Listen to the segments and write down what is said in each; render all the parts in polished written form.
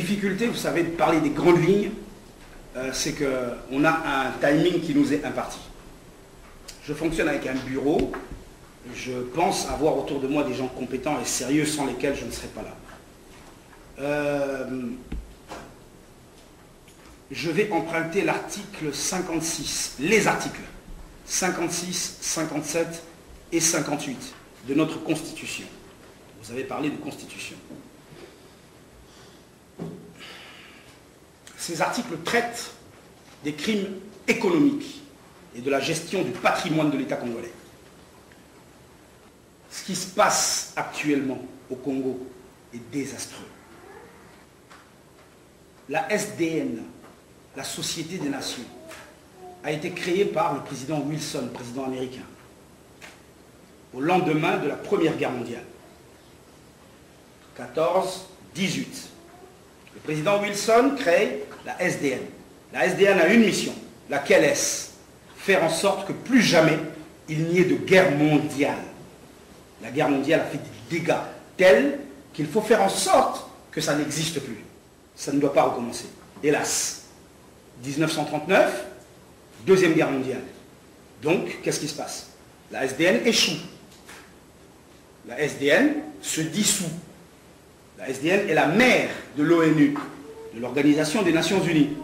difficulté, vous savez, de parler des grandes lignes, c'est qu'on a un timing qui nous est imparti. Je fonctionne avec un bureau, je pense avoir autour de moi des gens compétents et sérieux sans lesquels je ne serais pas là. Je vais emprunter l'article 56, les articles 56, 57 et 58 de notre Constitution. Vous avez parlé de Constitution. Ces articles traitent des crimes économiques et de la gestion du patrimoine de l'État congolais. Ce qui se passe actuellement au Congo est désastreux. La SDN, la Société des Nations, a été créée par le président Wilson, président américain, au lendemain de la Première Guerre mondiale. 14-18. Le président Wilson crée la SDN. La SDN a une mission. Laquelle est-ce? Faire en sorte que plus jamais il n'y ait de guerre mondiale. La guerre mondiale a fait des dégâts tels qu'il faut faire en sorte que ça n'existe plus. Ça ne doit pas recommencer. Hélas. 1939, Deuxième Guerre mondiale. Donc, qu'est-ce qui se passe? La SDN échoue. La SDN se dissout. La SDN est la mère de l'ONU, de l'Organisation des Nations Unies.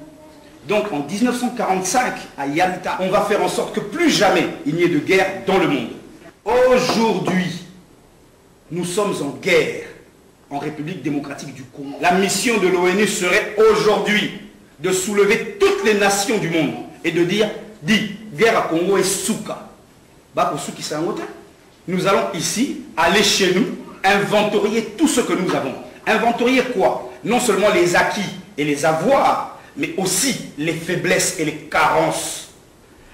Donc, en 1945, à Yalta, on va faire en sorte que plus jamais il n'y ait de guerre dans le monde. Aujourd'hui, nous sommes en guerre en République démocratique du Congo. La mission de l'ONU serait aujourd'hui de soulever toutes les nations du monde et de dire, guerre à Congo et Souka. Nous allons ici, aller chez nous, inventorier tout ce que nous avons. Inventorier quoi? Non seulement les acquis et les avoirs, mais aussi les faiblesses et les carences.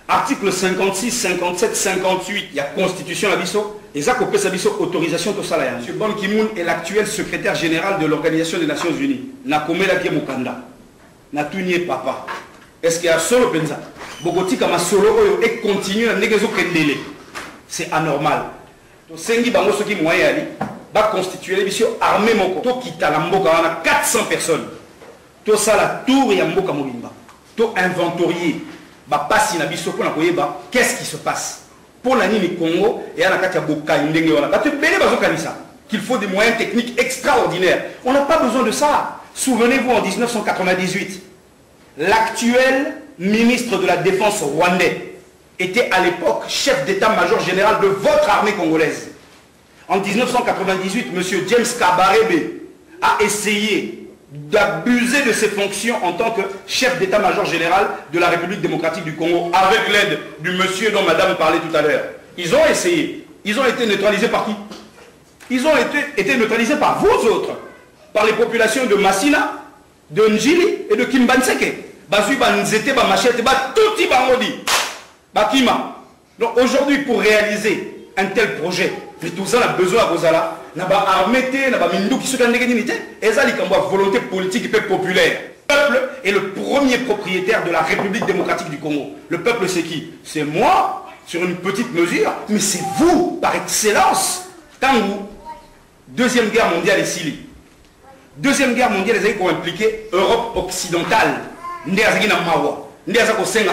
Article 56, 57, 58, il y a Constitution Abisso, et ça qu'on peut s'abisso autorisation tout ça là. M. Ban Ki-moon est l'actuel secrétaire général de l'Organisation des Nations Unies. Nakomela Mukanda. Natunye papa. Est-ce qu'il y a solo penza? Bogoti kama solo oyo et continue à négazo kendele. C'est anormal. To sengi bango soki moyen ali ba constituer l'émission armée moko. To kita la mboka wana 400 personnes. To ça la tour ya mboka mobimba. To inventorier ba pasi na biso pona koyeba qu'est-ce qui se passe. Pour la nini Congo et à la katia boka ndenge wana. Ba te bele bazo kanisa qu'il faut des moyens techniques extraordinaires. On n'a pas besoin de ça. Souvenez-vous, en 1998, l'actuel ministre de la Défense rwandais était à l'époque chef d'état-major général de votre armée congolaise. En 1998, M. James Kabarebe a essayé d'abuser de ses fonctions en tant que chef d'état-major général de la République démocratique du Congo, avec l'aide du monsieur dont madame parlait tout à l'heure. Ils ont essayé. Ils ont été neutralisés par qui? Ils ont été neutralisés par vous autres. Par les populations de Massina, de Njili et de Kimbanseke. Donc aujourd'hui, pour réaliser un tel projet, mais tout ça, on a besoin de Rosala, on a armé, on a mindou qui se gagne et ça, il y a volonté politique et populaire. Le peuple est le premier propriétaire de la République démocratique du Congo. Le peuple, c'est qui? C'est moi, sur une petite mesure, mais c'est vous, par excellence. Tangu, Deuxième Guerre mondiale et Sili. Deuxième Guerre mondiale, les ont impliqué Europe occidentale.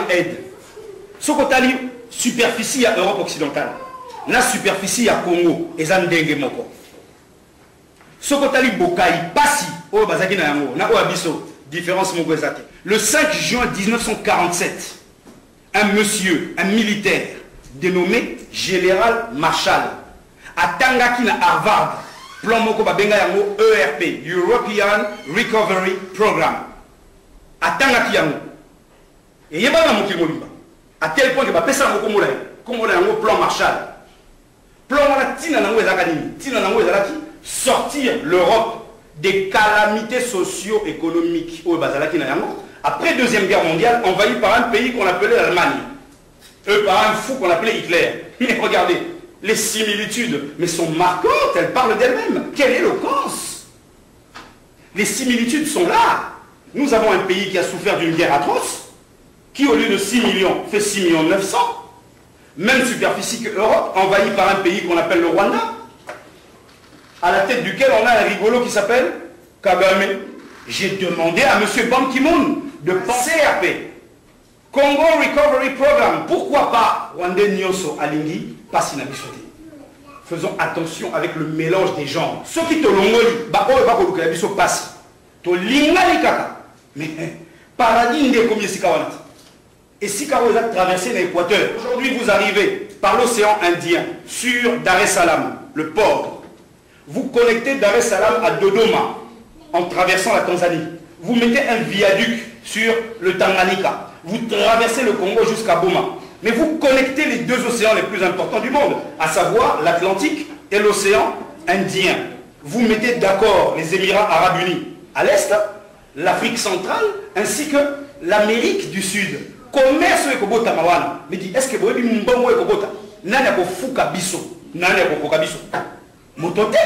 Aide. Ce côté superficie à Europe occidentale. La superficie à Congo et Zandenge Moko. Ce côté Bokai, Passi, au Bazaki na Yango, na Oabiso, différence Mogwezate. Le 5 juin 1947, un monsieur, un militaire, dénommé Général Marshall, à Tangaki na Harvard, plan moko babenga yango ERP, European Recovery Program. Atangaki yango. Et yeba na mokili mobimba. À tel point que ba pesa moko komola yango plan Marshall. Plan wana tina nango ezaka nini? Tina nango ezalaki sortir l'Europe des calamités socio-économiques au bazalaki na yango. Après Deuxième Guerre mondiale, envahi par un pays qu'on appelait l'Allemagne. Par un fou qu'on appelait Hitler. Mais regardez, les similitudes, mais sont marquantes, elles parlent d'elles-mêmes. Quelle éloquence! Les similitudes sont là. Nous avons un pays qui a souffert d'une guerre atroce, qui au lieu de 6 millions, fait 6 millions 900. Même superficie que l'Europe, envahi par un pays qu'on appelle le Rwanda, à la tête duquel on a un rigolo qui s'appelle Kagame. J'ai demandé à M. Ban Ki-moon de penser à paix. Congo Recovery Program, pourquoi pas Rwandais Nyoso Alingi, pas Sinabisote. Faisons attention avec le mélange des genres. Ceux qui te l'ongoli, bah oh, bah oh, biso passe. To lingali kaka. Mais paradis n'est comme Sikawanat. Et si vous avez traversé l'Équateur, aujourd'hui vous arrivez par l'océan Indien sur Dar es Salaam, le port. Vous connectez Dar es Salaam à Dodoma en traversant la Tanzanie. Vous mettez un viaduc sur le Tanganyika. Vous traversez le Congo jusqu'à Boma. Mais vous connectez les deux océans les plus importants du monde, à savoir l'Atlantique et l'océan Indien. Vous mettez d'accord les Émirats Arabes Unis à l'est, l'Afrique centrale, ainsi que l'Amérique du Sud. Commerce et Kobota Mawana. Mais dit, est-ce que vous avez dit Mbongo et Kobota? Nana ko fuka biso. Nana ko foka biso. Motote.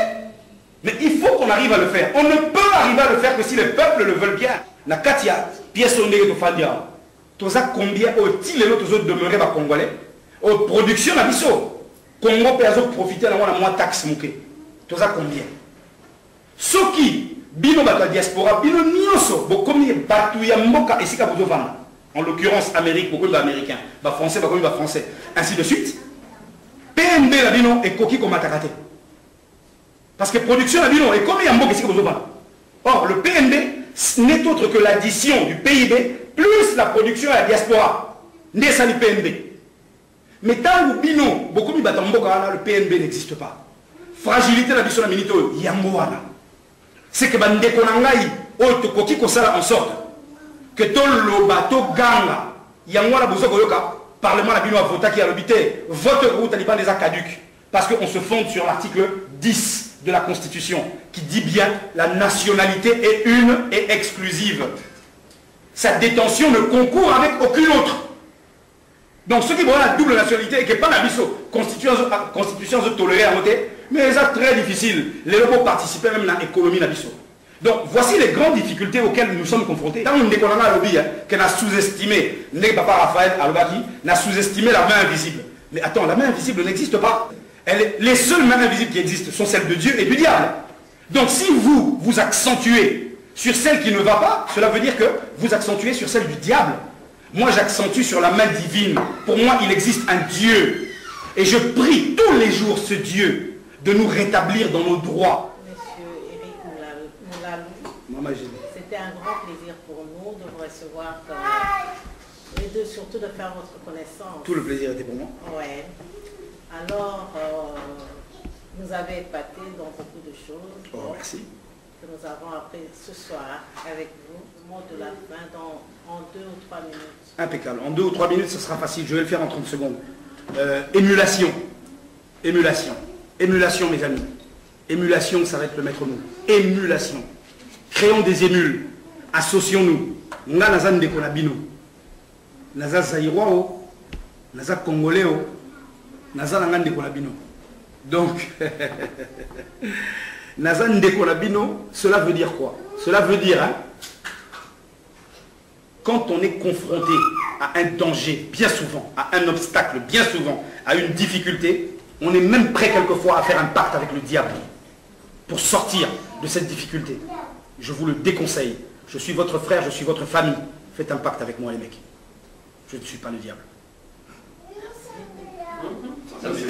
Mais il faut qu'on arrive à le faire. On ne peut arriver à le faire que si les peuples le veulent bien. Na katia, pièce on est de Fandia. Toza combien au-il et l'autre demeurer par Congolais? Au production na biso. Congo peut profiter de la moins taxe mouké. Toza combien? Soki, bino bata diaspora, bino nyoso, bokomi batu ya mboka esika bozovana. En l'occurrence Amérique, beaucoup d'Américains, bah français, bah comme bah français, ainsi de suite. PNB la bino et coquille comme atakate. Parce que production la bino et comme il y a un mot qui or le PNB n'est autre que l'addition du PIB plus la production à la diaspora. N'est ça le PNB. Mais tant que bino, beaucoup de batamboka le PNB n'existe pas. Fragilité la bino la minito yamboana. C'est que bande konangai o to coquille comme ça en sorte que tout le bateau ganga, yangwa la bozo goyoka, parlement la bino a voté qui a l'habité, vote route taliban des caducs. Parce qu'on se fonde sur l'article 10 de la Constitution, qui dit bien la nationalité est une et exclusive. Sa détention ne concourt avec aucune autre. Donc ceux qui voient la double nationalité et qui n'est pas la biso, constitution se tolérer à voter, mais c'est très difficile. Les locaux participaient même à l'économie de la biso. Donc voici les grandes difficultés auxquelles nous sommes confrontés. Tant qu'on a un lobby qui a sous-estimé, papa Raphaël Alobaki, n'a sous-estimé la main invisible. Mais attends, la main invisible n'existe pas. Les seules mains invisibles qui existent sont celles de Dieu et du diable. Donc si vous vous accentuez sur celle qui ne va pas, cela veut dire que vous accentuez sur celle du diable. Moi j'accentue sur la main divine. Pour moi il existe un Dieu. Et je prie tous les jours ce Dieu de nous rétablir dans nos droits. C'était un grand plaisir pour nous de vous recevoir et surtout de faire votre connaissance. Tout le plaisir était pour moi. Ouais. Alors, nous avez épaté dans beaucoup de choses. Oh, merci. Que nous avons appris ce soir avec vous. Le mot de la fin en 2 ou 3 minutes. Impeccable. En 2 ou 3 minutes, ce sera facile. Je vais le faire en 30 secondes. Émulation. Émulation. Émulation, mes amis. Émulation, ça va être le maître mot. Émulation. Créons des émules. Associons-nous. Nga naza ndeko na bino. Naza Zaïrois o. Naza Congolais o. Naza nanga ndeko na bino. Donc, naza ndeko na bino, cela veut dire quoi? Cela veut dire, hein, quand on est confronté à un danger, bien souvent, à un obstacle, bien souvent, à une difficulté, on est même prêt quelquefois à faire un pacte avec le diable pour sortir de cette difficulté. Je vous le déconseille. Je suis votre frère, je suis votre famille. Faites un pacte avec moi, les mecs. Je ne suis pas le diable. Merci.